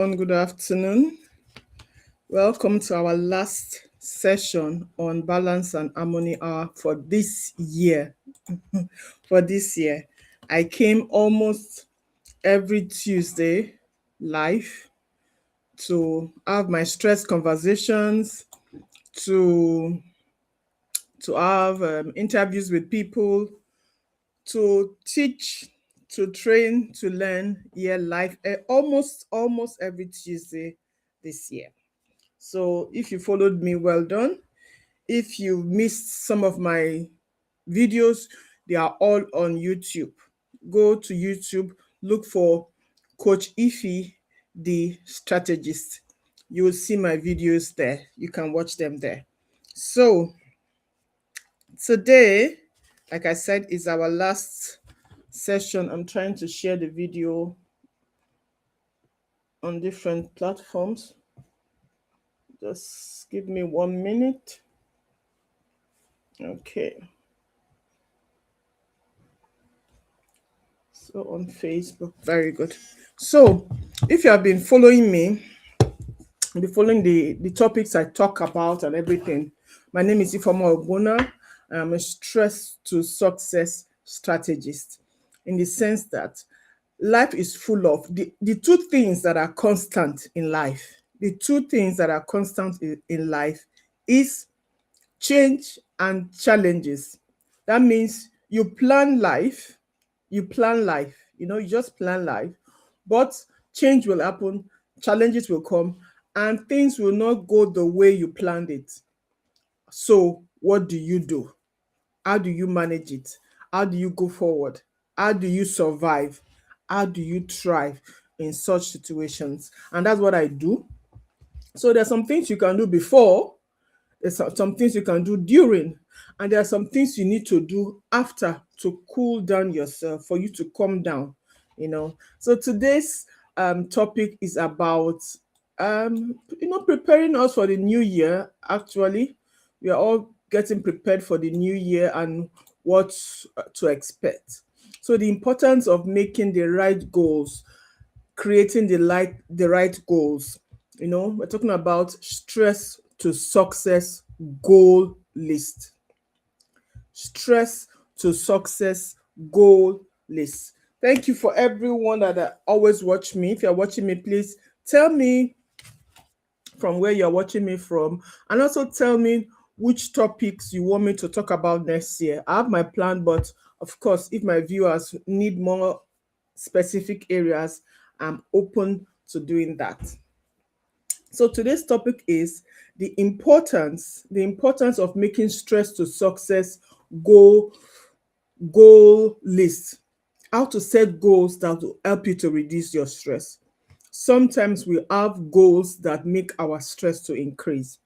Good afternoon. Welcome to our last session on Balance and Harmony Hour for this year. For this year, I came almost every Tuesday live to have my stress conversations, to have interviews with people, to teach, to train, to learn. Yeah, live almost every Tuesday this year. So if you followed me, well done. If you missed some of my videos, they are all on YouTube. Go to YouTube, look for Coach Ify, the strategist. You will see my videos there. You can watch them there. So today, like I said, is our last session. I'm trying to share the video on different platforms. Just give me 1 minute. Okay. So on Facebook, very good. So if you have been following me, be following the topics I talk about and everything, my name is Ifeoma Ogbonna. I'm a stress to success strategist in the sense that life is full of the two things that are constant in life. The two things that are constant in life is change and challenges. That means you plan life, you just plan life, but change will happen, challenges will come, and things will not go the way you planned it. So, what do you do? How do you manage it? How do you go forward? How do you survive? How do you thrive in such situations? And that's what I do. So, there's some things you can do before, there's some things you can do during, and there are some things you need to do after to cool down yourself, for you to calm down. So today's topic is about preparing us for the new year. Actually, we are all getting prepared for the new year and what to expect. So the importance of making the right goals, creating the right goals. We're talking about stress to success goal list. Stress to success goal list. Thank you for everyone that always watch me. If you're watching me, please tell me from where you're watching me from, and also tell me which topics you want me to talk about next year. I have my plan, but of course, if my viewers need more specific areas, I'm open to doing that. So today's topic is the importance of making stress to success goal list. How to set goals that will help you to reduce your stress. Sometimes we have goals that make our stress to increase.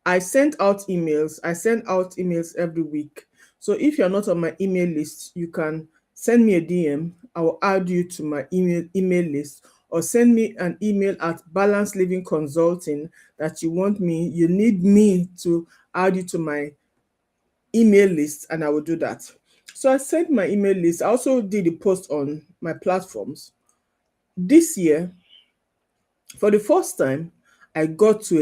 I send out emails every week. So if you're not on my email list, you can send me a DM. I will add you to my email list, or send me an email at Balance Living Consulting that you need me to add you to my email list, and I will do that. So I sent my email list. I also did a post on my platforms. This year, for the first time, I got to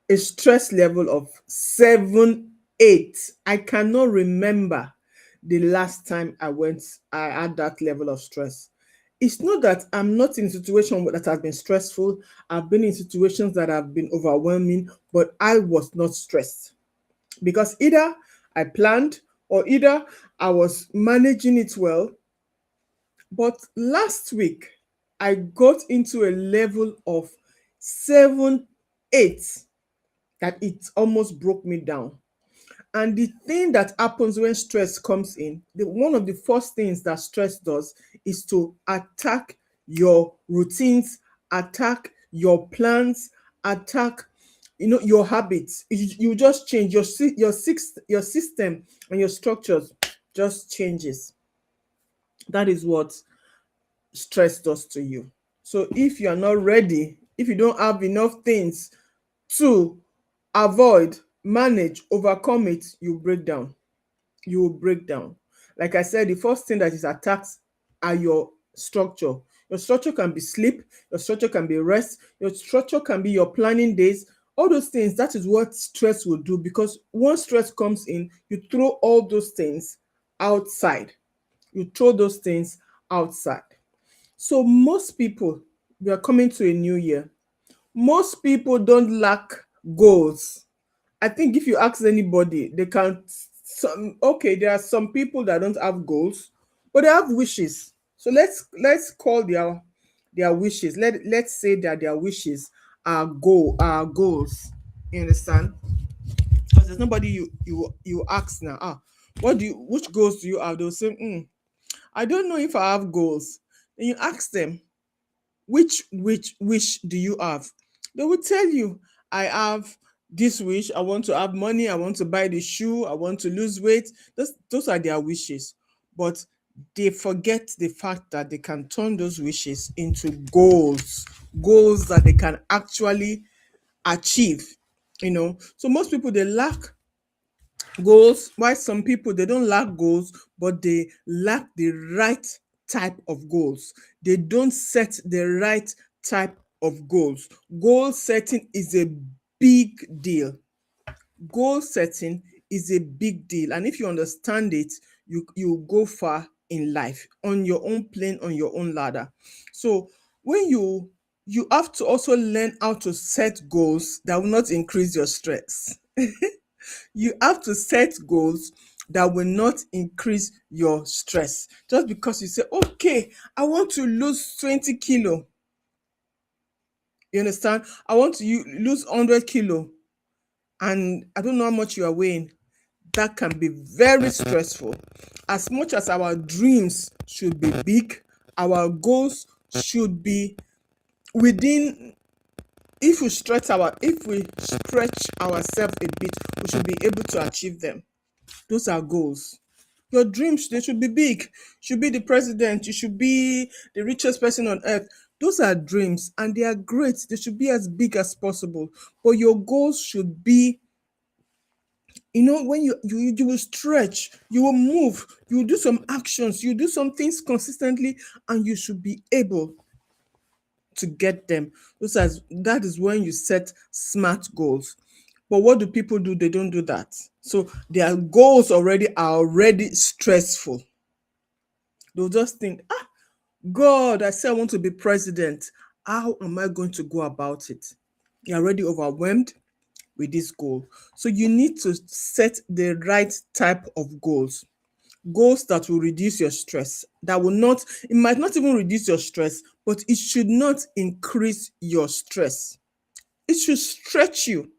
a stress level of 7, 8. I cannot remember the last time I had that level of stress. It's not that I'm not in a situation that has been stressful. I've been in situations that have been overwhelming, but I was not stressed, because either I planned or either I was managing it well. But last week, I got into a level of 7, 8 that it almost broke me down. And the thing that happens when stress comes in, one of the first things that stress does is to attack your routines, attack your plans, attack your habits. You just change your system, and your structures just changes. That is what stress does to you. So if you are not ready, if you don't have enough things to avoid, manage, overcome it, you break down. You will break down. Like I said, the first thing that is attacked are your structure, Your structure can be sleep, your structure can be rest, your structure can be your planning days. All those things, that is what stress will do, because once stress comes in, you throw all those things outside. You throw those things outside. So most people, we are coming to a new year. Most people don't lack goals. I think if you ask anybody, they can okay, there are some people that don't have goals, but they have wishes. So let's call their wishes. Let's say that their wishes are goals. You understand? Because there's nobody you ask now. Which goals do you have? They'll say, I don't know if I have goals. Then you ask them, which wish do you have? They will tell you, I have this wish. I want to have money. I want to buy the shoe. I want to lose weight. Those are their wishes. But they forget the fact that they can turn those wishes into goals that they can actually achieve. So most people, they lack goals, while some people, they don't lack goals, but they lack the right type of goals. They don't set the right type of goals. Goal setting is a big deal. Goal setting is a big deal, and if you understand it, you go far in life, on your own plane, on your own ladder. So when you have to also learn how to set goals that will not increase your stress. You have to set goals that will not increase your stress. Just because you say, okay, I want to lose 20 kilo. You understand? I want to lose 100 kilo, and I don't know how much you are weighing. That can be very stressful. As much as our dreams should be big, our goals should be within. If we stretch ourselves a bit, we should be able to achieve them. Those are goals. Your dreams, they should be big. You should be the president. You should be the richest person on earth. Those are dreams, and they are great. They should be as big as possible. But your goals should be, when you will stretch, you will move, you will do some actions, you do some things consistently, and you should be able to get them. That is when you set smart goals. But what do people do? They don't do that. So their goals are already stressful. They'll just think, God, I say I want to be president. How am I going to go about it? You're already overwhelmed with this goal. So you need to set the right type of goals. Goals that will reduce your stress. It might not even reduce your stress, but it should not increase your stress. It should stretch you.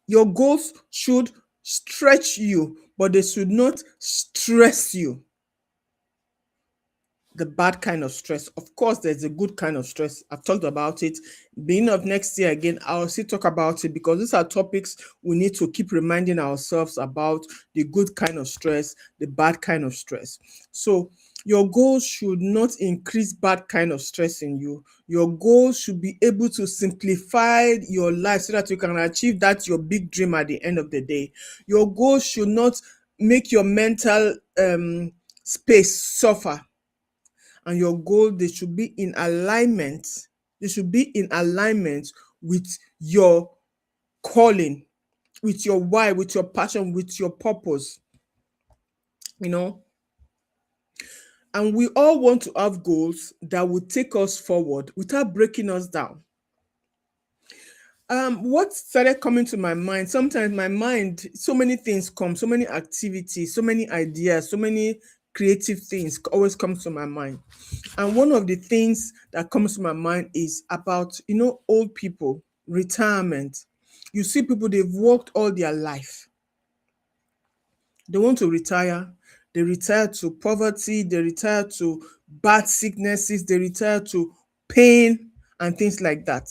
Your goals should stretch you, but they should not stress you. The bad kind of stress. Of course, there's a good kind of stress. I've talked about it. Beginning of next year again, I'll still talk about it, because these are topics we need to keep reminding ourselves about: the good kind of stress, the bad kind of stress. So your goals should not increase bad kind of stress in you. Your goals should be able to simplify your life so that you can achieve that your big dream at the end of the day. Your goals should not make your mental space suffer. And your goal, they should be in alignment. They should be in alignment with your calling, with your why, with your passion, with your purpose. And we all want to have goals that will take us forward without breaking us down. What started coming to my mind, sometimes my mind, so many things come, so many activities, so many ideas, so many creative things always comes to my mind. And one of the things that comes to my mind is about, old people, retirement. You see people, they've worked all their life. They want to retire. They retire to poverty. They retire to bad sicknesses. They retire to pain and things like that.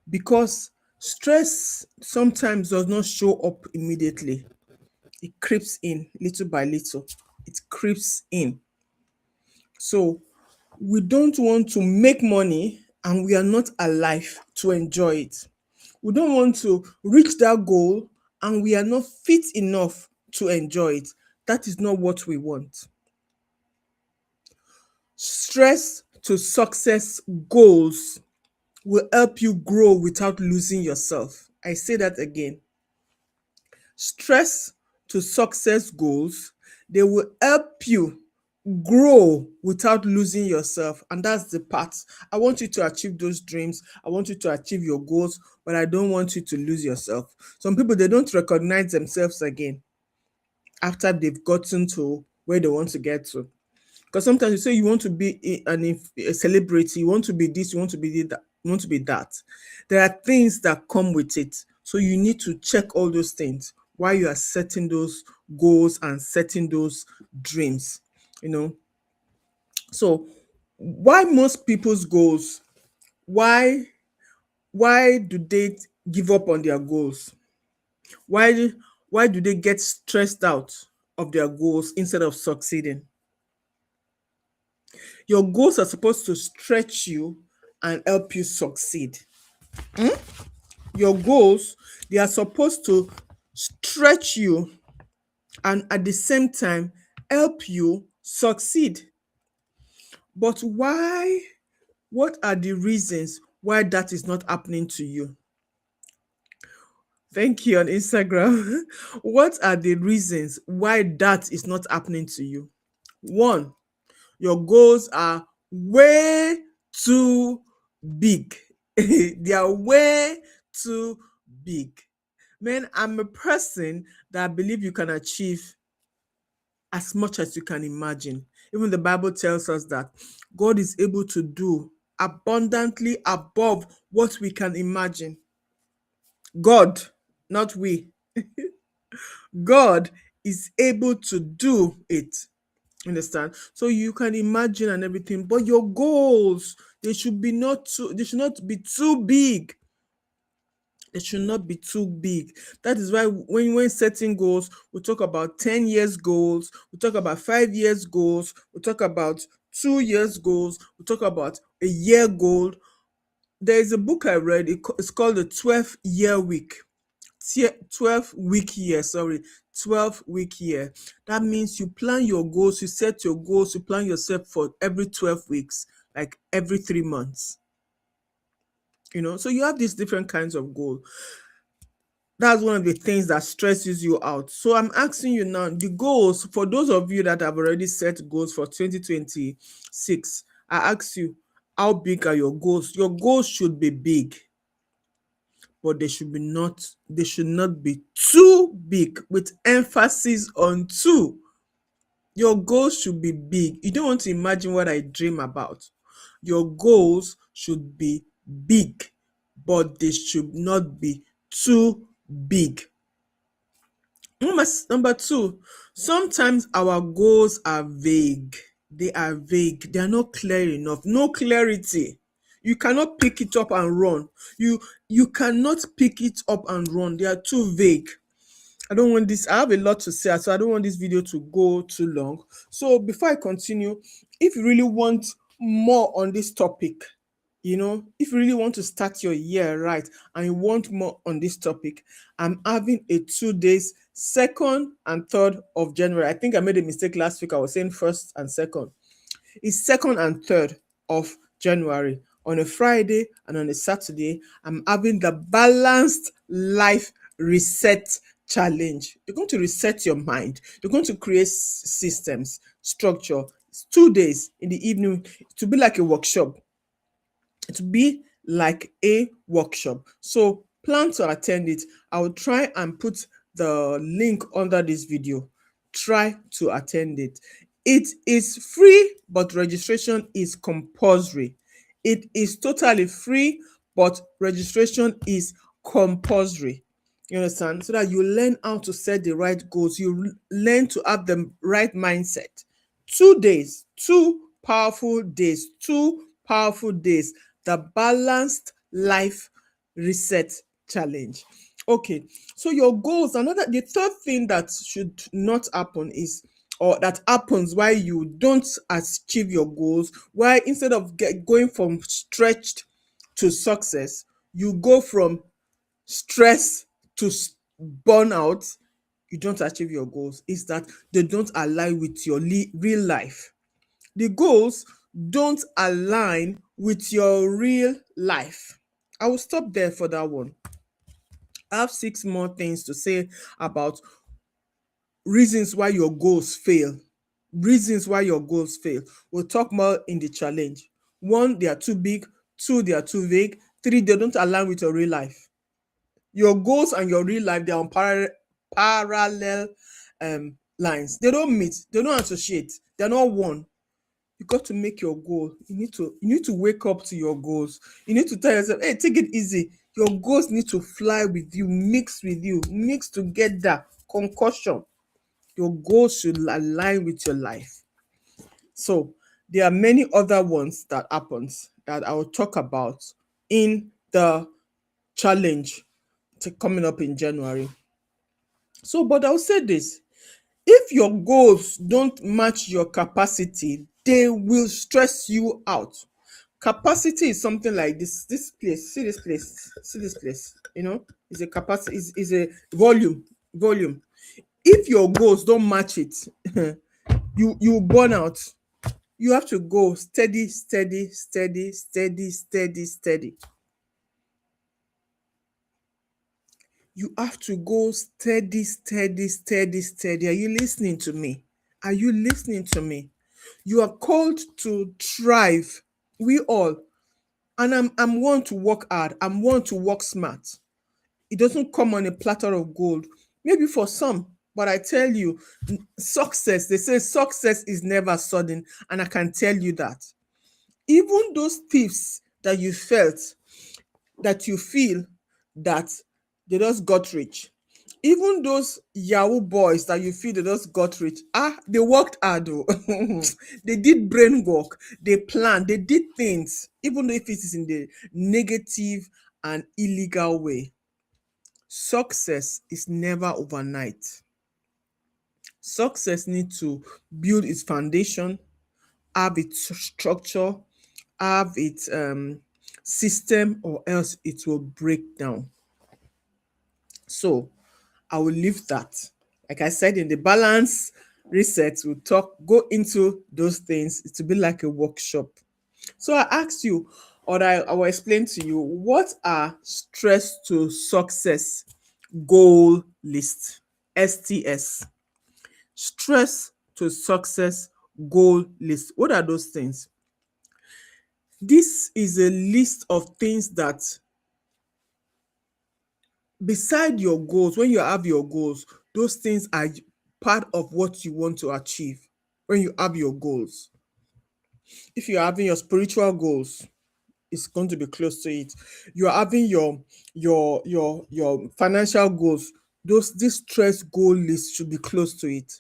Because stress sometimes does not show up immediately. It creeps in little by little. It creeps in. So we don't want to make money and we are not alive to enjoy it. We don't want to reach that goal and we are not fit enough to enjoy it. That is not what we want. Stress to success goals will help you grow without losing yourself. I say that again. Stress to success goals, they will help you grow without losing yourself. And that's the part. I want you to achieve those dreams. I want you to achieve your goals, but I don't want you to lose yourself. Some people, they don't recognize themselves again after they've gotten to where they want to get to. Because sometimes you say you want to be a celebrity, you want to be this, you want to be that, you want to be that. There are things that come with it. So you need to check all those things while you are setting those goals and setting those dreams. You know. So why most people's goals? Why do they give up on their goals? Why why do they get stressed out of their goals instead of succeeding? Your goals are supposed to stretch you and help you succeed. Your goals, they are supposed to stretch you and at the same time help you succeed. But why? What are the reasons why that is not happening to you? Thank you on Instagram. What are the reasons why that is not happening to you? One, your goals are way too big. They are way too big. Man, I'm a person that I believe you can achieve as much as you can imagine. Even the Bible tells us that God is able to do abundantly above what we can imagine. God, not we. God is able to do it. Understand? So you can imagine and everything, but your goals, they should not be too big. They should not be too big. That is why when setting goals, we talk about 10 years goals, we talk about 5 years goals, we talk about 2 years goals, we talk about a year goal. There is a book I read, it's called the 12-year week. 12-week year, sorry, 12-week year. That means you plan your goals, you set your goals, you plan yourself for every 12 weeks, like every 3 months. So you have these different kinds of goals. That's one of the things that stresses you out. So I'm asking you now, the goals, for those of you that have already set goals for 2026, I ask you, how big are your goals? Your goals should be big, but they should not be too big, with emphasis on too. Your goals should be big. You don't want to imagine what I dream about. Your goals should be big, but they should not be too big. Number two, sometimes our goals are vague. They are vague. They are not clear enough. No clarity. You cannot pick it up and run. You cannot pick it up and run. They are too vague. I have a lot to say, so I don't want this video to go too long. So before I continue, if you really want more on this topic, if you really want to start your year right and you want more on this topic, I'm having a 2 days, 2nd and 3rd of January. I think I made a mistake last week. I was saying 1st and 2nd. It's 2nd and 3rd of January. On a Friday and on a Saturday, I'm having the Balanced Life Reset Challenge. You're going to reset your mind. You're going to create systems, structure. It's 2 days in the evening to be like a workshop. To be like a workshop. So plan to attend it. I will try and put the link under this video. Try to attend it. It is free, but registration is compulsory. It is totally free, but registration is compulsory. You understand? So that you learn how to set the right goals. You learn to have the right mindset. 2 days, 2 powerful days, 2 powerful days. The Balanced Life Reset Challenge. Okay, so your goals, the third thing that should not happen is, or that happens why you don't achieve your goals, why instead of going from stretched to success, you go from stress to burnout, you don't achieve your goals, is that they don't align with your real life. The goals don't align with your real life. I will stop there for that one. I have 6 more things to say about reasons why your goals fail. Reasons why your goals fail. We'll talk more in the challenge. One, they are too big. Two, they are too vague. Three, they don't align with your real life. Your goals and your real life, they are on parallel lines. They don't meet, they don't associate, they're not one. You got to make your goal. You need to wake up to your goals. You need to tell yourself, hey, take it easy. Your goals need to fly with you, mix together, concussion. Your goals should align with your life. So there are many other ones that happens that I will talk about in the challenge coming up in January. So, but I'll say this: if your goals don't match your capacity, they will stress you out. Capacity is something like this. This place, see this place, see this place. Is a capacity, is a volume. Volume. If your goals don't match it, you burn out. You have to go steady, steady, steady, steady, steady, steady. You have to go steady, steady, steady, steady. Are you listening to me? Are you listening to me? You are called to thrive. We all. And I'm one to work hard. I'm one to work smart. It doesn't come on a platter of gold. Maybe for some, but I tell you, success, they say success is never sudden. And I can tell you that. Even those thieves that you felt, that you feel that they just got rich, even those Yahoo boys that you feel they just got rich, they worked hard though. They did brain work, they planned, they did things, even though if it is in the negative and illegal way. Success is never overnight. Success needs to build its foundation, have its structure, have its system, or else it will break down. So I will leave that. Like I said, in the balance reset, we'll go into those things. It will be like a workshop. So I asked you, or I will explain to you, what are stress to success goal list? STS. Stress to success goal list. What are those things? This is a list of things that, beside your goals, when you have your goals, those things are part of what you want to achieve when you have your goals. If you're having your spiritual goals, it's going to be close to it. You're having your financial goals, this stress goal list should be close to it.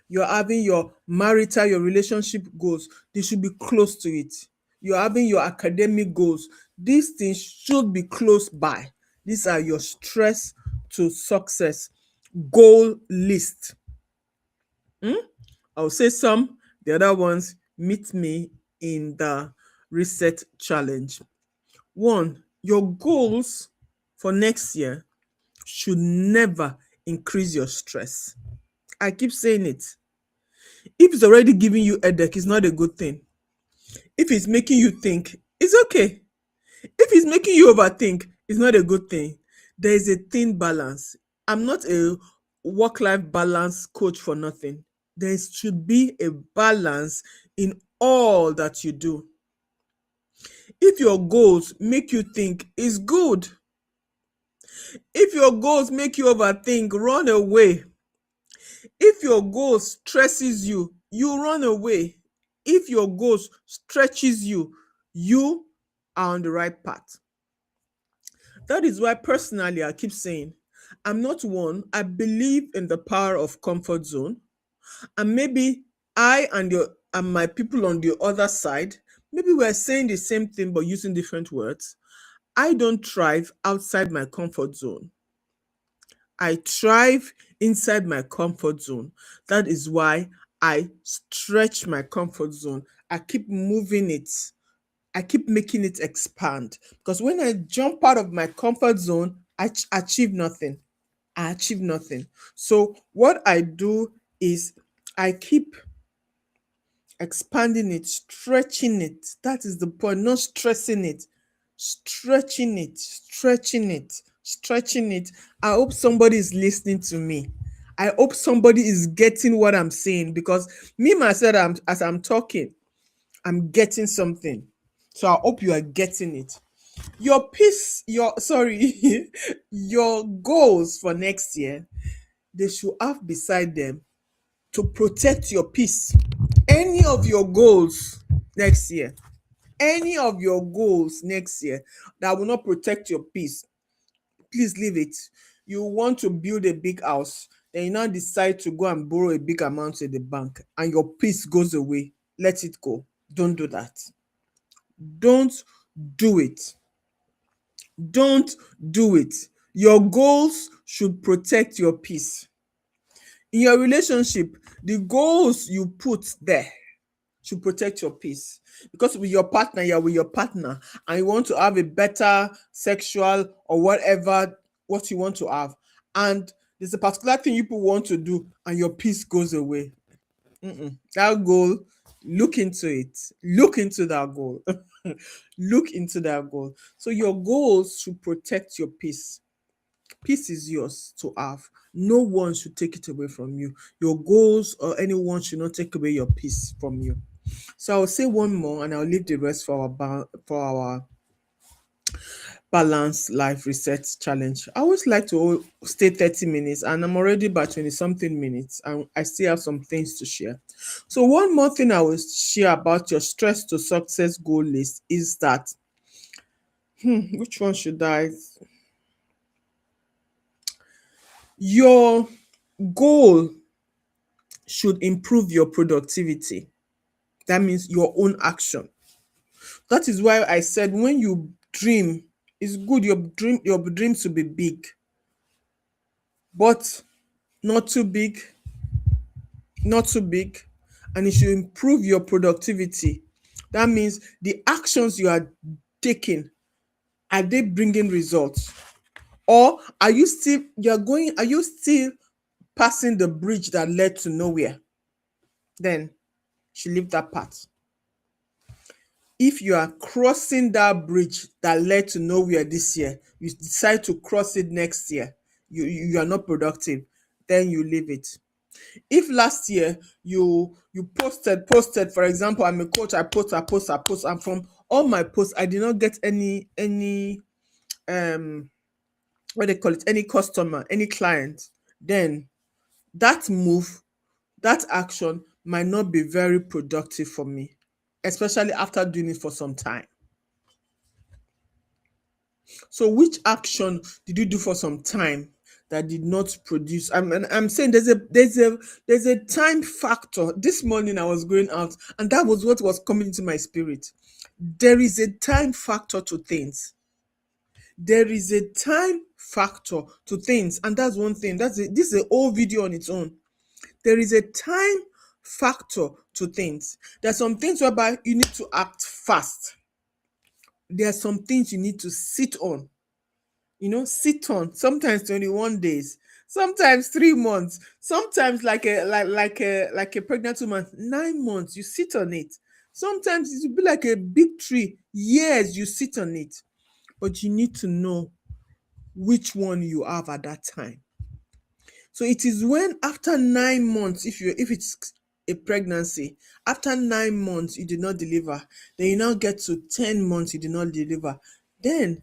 You're having your marital, your relationship goals, they should be close to it. You're having your academic goals, these things should be close by. These are your stress to success goal list. I'll say some, the other ones, meet me in the reset challenge. One, your goals for next year should never increase your stress. I keep saying it. If it's already giving you a headache, it's not a good thing. If it's making you think, it's okay. If it's making you overthink, it's not a good thing. There is a thin balance. I'm not a work-life balance coach for nothing. There should be a balance in all that you do. If your goals make you think, it's good. If your goals make you overthink, run away. If your goal stresses you, you run away. If your goals stretches you, you are on the right path. That is why personally I keep saying, I'm not one, I believe in the power of comfort zone. And maybe I and my people on the other side, maybe we're saying the same thing but using different words. I don't thrive outside my comfort zone. I thrive inside my comfort zone. That is why I stretch my comfort zone. I keep moving it. I keep making it expand. Because when I jump out of my comfort zone, I achieve nothing. I achieve nothing. So what I do is I keep expanding it, stretching it. That is the point, not stressing it. Stretching it, stretching it, stretching it. I hope somebody is listening to me. I hope somebody is getting what I'm saying, because me myself, as I'm talking, I'm getting something. So I hope you are getting it. Your peace, your sorry, your goals for next year, they should have beside them to protect your peace. Any of your goals next year, any of your goals next year that will not protect your peace, please leave it. You want to build a big house, then you now decide to go and borrow a big amount at the bank, and your peace goes away. Let it go. Don't do that. Don't do it. Don't do it. Your goals should protect your peace. In your relationship, the goals you put there should protect your peace. Because with your partner, you're with your partner, and you want to have a better sexual or whatever what you want to have, and there's a particular thing you people want to do, and your peace goes away. That goal, look into it. Look into that goal. Look into that goal. So your goals should protect your peace. Peace is yours to have. No one should take it away from you. Your goals or anyone should not take away your peace from you. So I'll say one more, and I'll leave the rest for our balanced life reset challenge. I always like to stay 30 minutes, and I'm already by 20 something minutes, and I still have some things to share. So one more thing I will share about your stress to success goal list is that which one should I? Your goal should improve your productivity. That means your own action. That is why I said when you dream, it's good your dreams to be big, but not too big, not too big, and it should improve your productivity. That means the actions you are taking, are they bringing results? Or are you still passing the bridge that led to nowhere? Then she leave that part. If you are crossing that bridge that led to nowhere this year, you decide to cross it next year, you are not productive, then you leave it. If last year you posted, for example, I'm a coach, I post, and from all my posts I did not get any um what they call it, any customer, any client, then that move, that action might not be very productive for me, especially after doing it for some time. So which action did you do for some time that did not produce? I'm saying there's a time factor. This morning I was going out, and that was what was coming into my spirit. There is a time factor to things. There is a time factor to things, and that's one thing. This is a whole video on its own. There is a time factor to things. There's some things whereby you need to act fast. There are some things you need to sit on. Sit on, sometimes 21 days, sometimes 3 months, sometimes like a pregnant woman, 9 months, you sit on it. Sometimes it will be like a big tree, years you sit on it. But you need to know which one you have at that time. So it is when after 9 months, if it's a pregnancy, after 9 months you did not deliver, then you now get to 10 months you did not deliver, then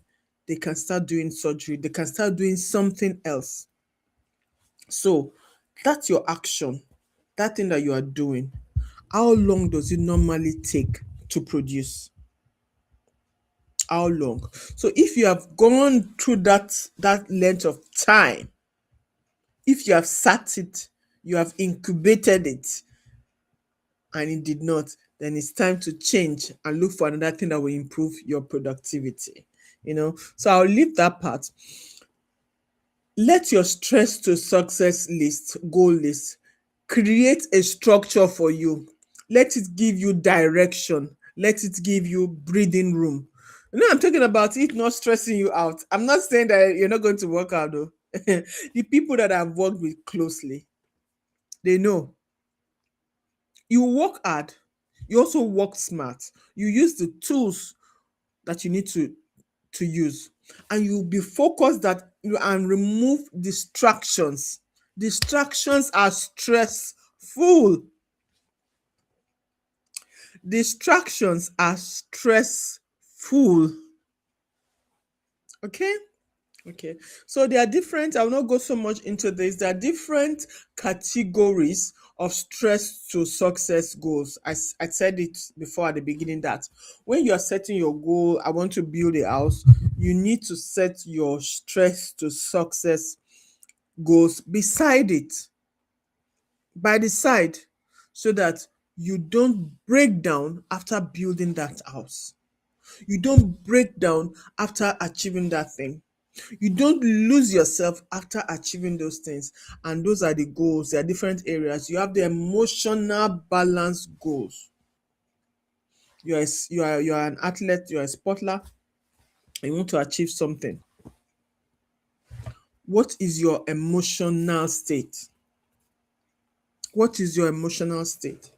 they can start doing surgery, they can start doing something else. So that's your action, that thing that you are doing. How long does it normally take to produce? How long? So if you have gone through that length of time, if you have sat it, you have incubated it, and it did not, then it's time to change and look for another thing that will improve your productivity. So I'll leave that part. Let your stress to success list, goal list, create a structure for you. Let it give you direction. Let it give you breathing room. I'm talking about it not stressing you out. I'm not saying that you're not going to work out though. The people that I've worked with closely, they know you work hard, You also work smart. You use the tools that you need to use, and you'll be focused that you and remove distractions. Distractions are stressful. Distractions are stressful. Okay. Okay, so there are different, I will not go so much into this. There are different categories of stress to success goals. I said it before at the beginning that when you are setting your goal, I want to build a house, you need to set your stress to success goals beside it, by the side, so that you don't break down after building that house. You don't break down after achieving that thing. You don't lose yourself after achieving those things. And those are the goals. There are different areas. You have the emotional balance goals. You are an athlete, you are a sportler, and you want to achieve something. What is your emotional state? What is your emotional state?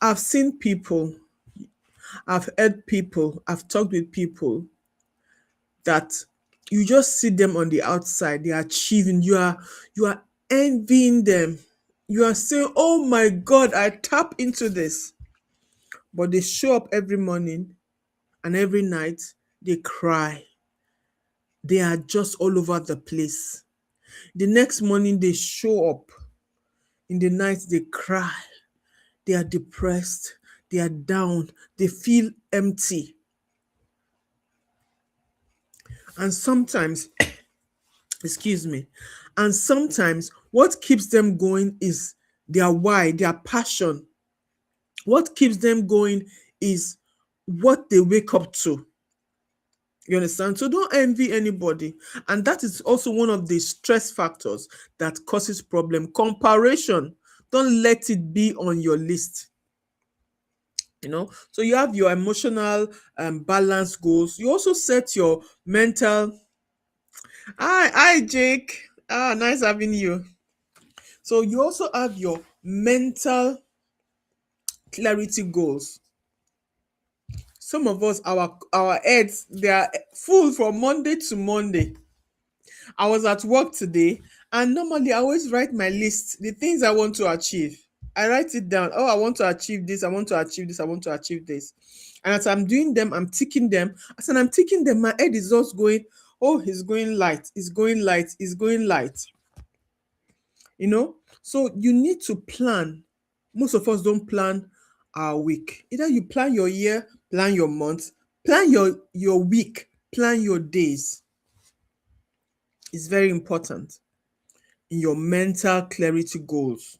I've seen people, I've heard people, I've talked with people that you just see them on the outside, they're achieving, you are envying them. You are saying, oh my God, I tap into this. But they show up every morning and every night, they cry. They are just all over the place. The next morning, they show up. In the night, they cry. They are depressed. They are down. They feel empty. And sometimes, excuse me, and sometimes what keeps them going is their why, their passion. What keeps them going is what they wake up to. You understand? So don't envy anybody. And that is also one of the stress factors that causes problem. Comparison. Don't let it be on your list. So you have your emotional balance goals. You also set your mental. Hi, Jake. Nice having you. So you also have your mental clarity goals. Some of us, our heads, they are full from Monday to Monday. I was at work today, and normally I always write my list, the things I want to achieve. I write it down. Oh, I want to achieve this, I want to achieve this, I want to achieve this. And as I'm doing them, I'm ticking them. As I'm ticking them, my head is just going, oh, it's going light, it's going light, it's going light. So you need to plan. Most of us don't plan our week. Either you plan your year, plan your month, plan your week, plan your days. It's very important in your mental clarity goals,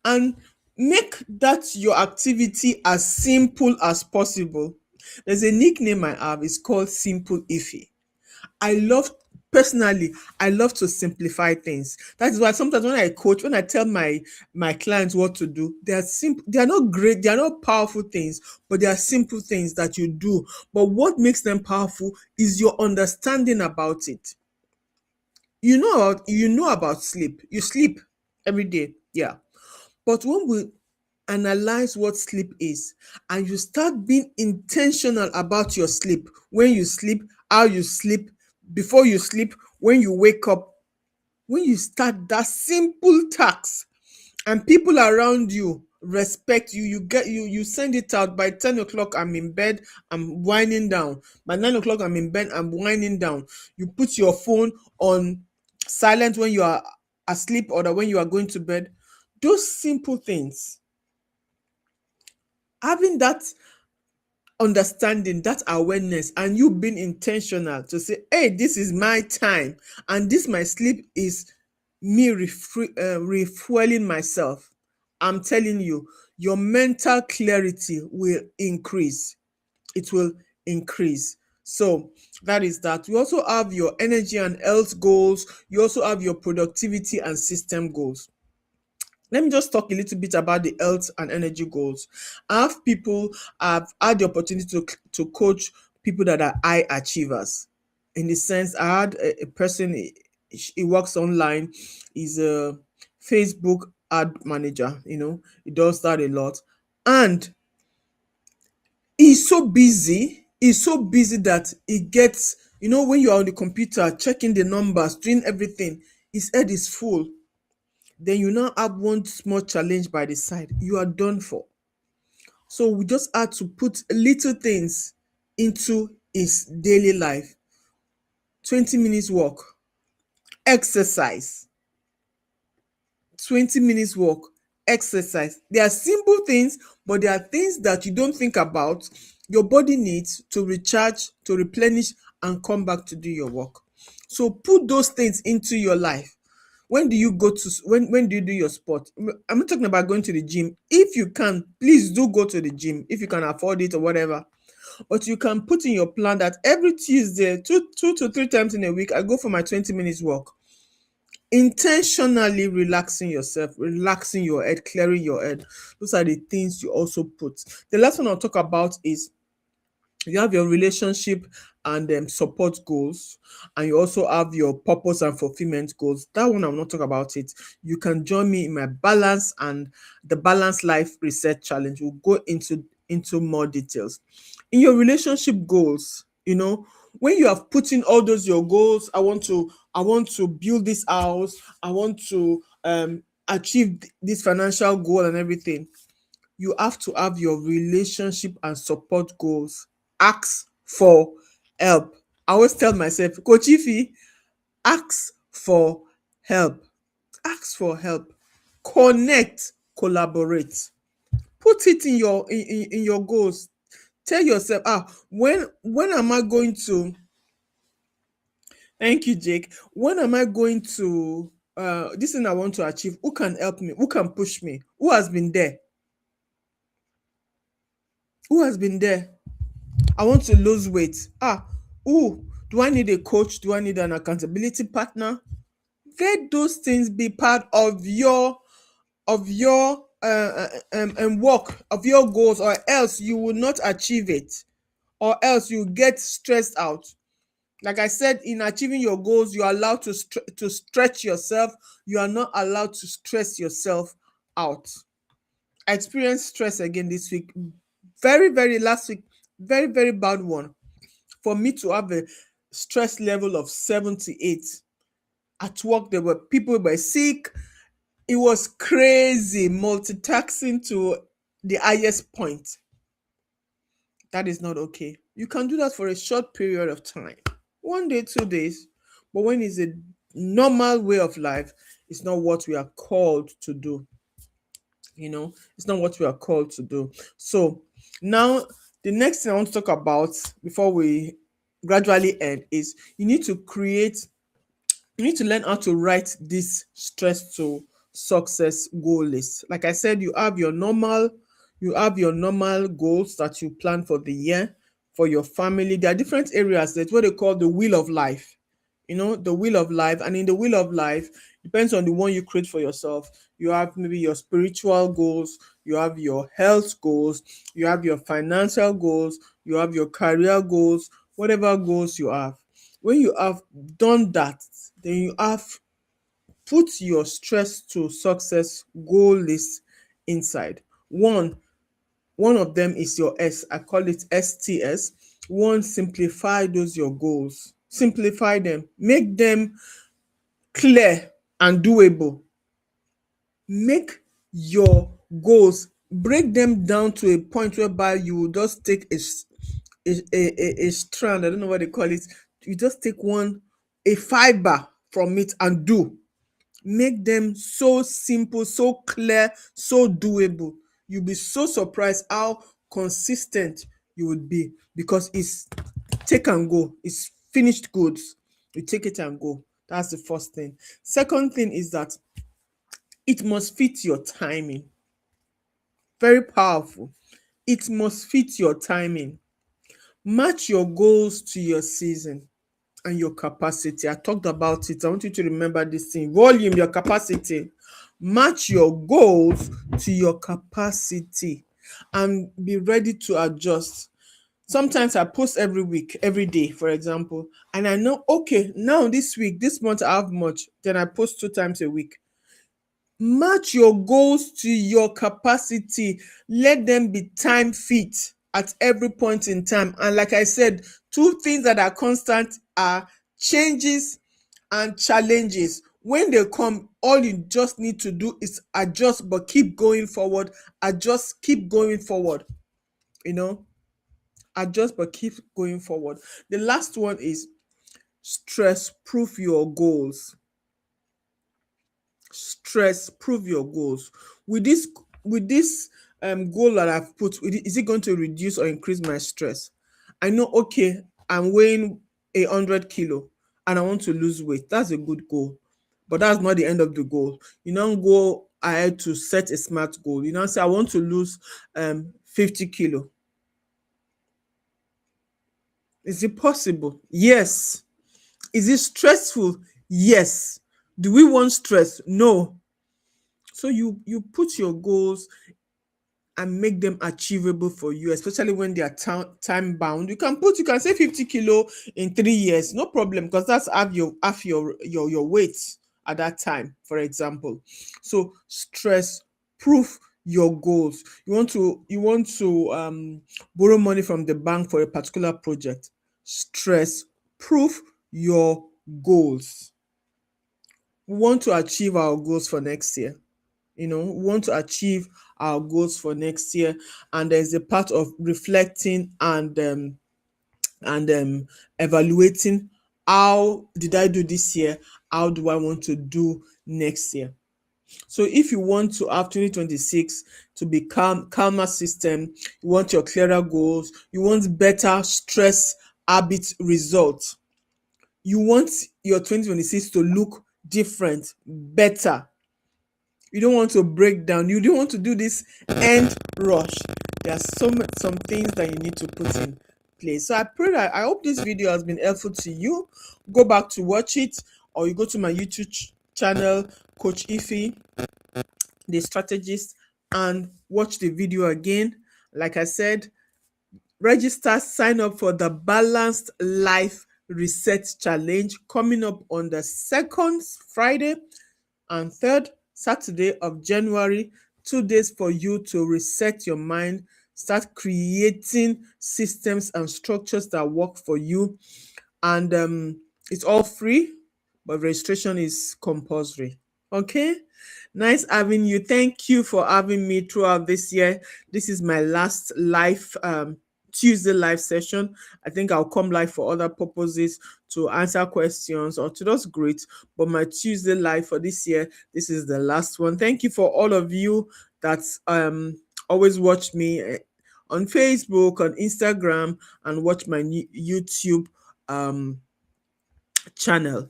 and make that your activity as simple as possible. There's a nickname I have, it's called Simple Iffy. I love Personally, I love to simplify things. That is why sometimes when I coach, when I tell my clients what to do, they are simple. They are not great, they are not powerful things, but they are simple things that you do. But what makes them powerful is your understanding about it. You know about sleep. You sleep every day, yeah. But when we analyze what sleep is, and you start being intentional about your sleep, when you sleep, how you sleep, before you sleep, when you wake up, when you start that simple task, and people around you respect you, you send it out. By 10 o'clock, I'm in bed, I'm winding down. By 9 o'clock, I'm in bed, I'm winding down. You put your phone on silent when you are asleep, or that when you are going to bed. Those simple things, having that understanding, that awareness, and you being intentional to say, hey, this is my time, and this my sleep is me refueling myself. I'm telling you, your mental clarity will increase. It will increase. So that is that. You also have your energy and health goals. You also have your productivity and system goals. Let me just talk a little bit about the health and energy goals. I've had the opportunity to coach people that are high achievers. In the sense, I had a person, he works online, he's a Facebook ad manager, he does that a lot. And he's so busy, that he gets, when you're on the computer checking the numbers, doing everything, his head is full. Then you now have one small challenge by the side, you are done for. So we just had to put little things into his daily life. 20 minutes walk, exercise. 20 minutes walk, exercise. They are simple things, but they are things that you don't think about. Your body needs to recharge, to replenish, and come back to do your work. So put those things into your life. When do you go to when do you do your sport? I'm not talking about going to the gym. If you can, please do go to the gym if you can afford it or whatever. But you can put in your plan that every Tuesday, two to three times in a week, I go for my 20 minutes walk. Intentionally relaxing yourself, relaxing your head, clearing your head. Those are the things you also put. The last one I'll talk about is you have your relationship and support goals, and you also have your purpose and fulfillment goals. That one I'll not talk about it. You can join me in my balance and the balance life reset challenge. We'll go into more details. In your relationship goals, when you have put in all those your goals, I want to build this house, I want to achieve this financial goal and everything, you have to have your relationship and support goals. Ask for help. I always tell myself, Coach Ify, ask for help. Ask for help. Connect, collaborate. Put it in your goals. Tell yourself, when am I going to thank you, Jake. When am I going to this thing I want to achieve? Who can help me? Who can push me? Who has been there? Who has been there? I want to lose weight. Who? Do I need a coach? Do I need an accountability partner? Let those things be part of your and work of your goals, or else you will not achieve it, or else you get stressed out. Like I said, in achieving your goals, you are allowed to stretch yourself. You are not allowed to stress yourself out. I experienced stress again this week. Very, very last week. Very, very bad one. For me to have a stress level of 78. At work, there were people who were sick. It was crazy, multitasking to the highest point. That is not okay. You can do that for a short period of time, 1 day, 2 days, but when it's a normal way of life, it's not what we are called to do. It's not what we are called to do. So now, the next thing I want to talk about before we gradually end is you need to learn how to write this stress to success goal list. Like I said, you have your normal goals that you plan for the year, for your family. There are different areas. That's what they call the wheel of life. The wheel of life. And in the wheel of life, depends on the one you create for yourself. You have maybe your spiritual goals, you have your health goals, you have your financial goals, you have your career goals, whatever goals you have. When you have done that, then you have put your stress to success goal list inside. One of them is your S. I call it STS. One, simplify those your goals. Simplify them. Make them clear and doable. Make your goals, break them down to a point whereby you will just take a strand. I don't know what they call it. You just take a fiber from it and do. Make them so simple, so clear, so doable. You'll be so surprised how consistent you would be, because it's take and go. It's finished goods. You take it and go. That's the first thing. Second thing is that it must fit your timing. Very powerful. It must fit your timing. Match your goals to your season and your capacity. I talked about it. I want you to remember this thing. Volume, your capacity. Match your goals to your capacity and be ready to adjust. Sometimes I post every week, every day, for example, and I know, okay, now this week, this month I have much, then I post 2 times a week. Match your goals to your capacity. Let them be time fit at every point in time. And like I said, two things that are constant are changes and challenges. When they come, all you just need to do is adjust, but keep going forward. Adjust, keep going forward. You know, adjust, but keep going forward. The last one is stress proof your goals. Stress prove your goals. With this goal that I've put, is it going to reduce or increase my stress? I know, okay, I'm weighing 100 kilo and I want to lose weight. That's a good goal, but that's not the end of the goal. You don't go ahead to set a smart goal. You don't say I want to lose 50 kilo. Is it possible? Yes. Is it stressful? Yes. Do we want stress? No. So you put your goals and make them achievable for you, especially when they are time bound. You can say 50 kilo in 3 years, no problem, because that's half your weight at that time, for example. So stress proof your goals. You want to borrow money from the bank for a particular project. Stress proof your goals. We want to achieve our goals for next year. We want to achieve our goals for next year, and there's a part of reflecting and evaluating. How did I do this year? How do I want to do next year? So if you want to have 2026 to become calmer system, you want your clearer goals, you want better stress habit results, you want your 2026 to look different, better. You don't want to break down. You don't want to do this end rush. There are some things that you need to put in place. So I hope this video has been helpful to you. Go back to watch it, or you go to my YouTube channel, Coach Ify, the strategist, and watch the video again. Like I said, register, sign up for the Balanced Life Reset Challenge coming up on the 2nd Friday and 3rd Saturday of January. 2 days for you to reset your mind, start creating systems and structures that work for you. And it's all free, but registration is compulsory. Okay? Nice having you. Thank you for having me throughout this year. This is my last live Tuesday live session. I think I'll come live for other purposes, to answer questions or to just greet. But my Tuesday live for this year, this is the last one. Thank you for all of you that always watch me on Facebook, on Instagram, and watch my YouTube channel.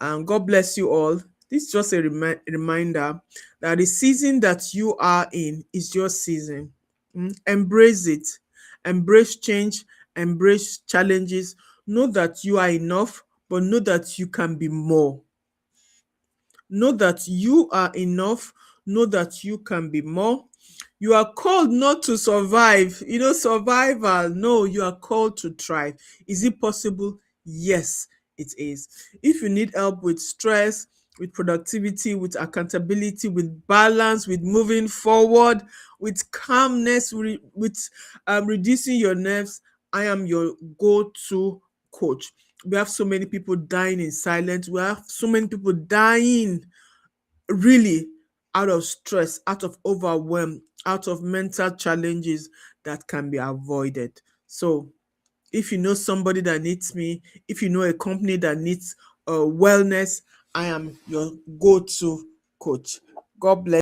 And God bless you all. This is just a reminder that the season that you are in is your season. Embrace it. Embrace change. Embrace challenges. Know that you are enough, but know that you can be more. Know that you are enough. Know that you can be more. You are called not to survive, survival. No, you are called to thrive. Is it possible? Yes, it is. If you need help with stress, with productivity, with accountability, with balance, with moving forward, with calmness, with reducing your nerves, I am your go-to coach. We have so many people dying in silence. We have so many people dying really out of stress, out of overwhelm, out of mental challenges that can be avoided. So if you know somebody that needs me, if you know a company that needs wellness, I am your go-to coach. God bless.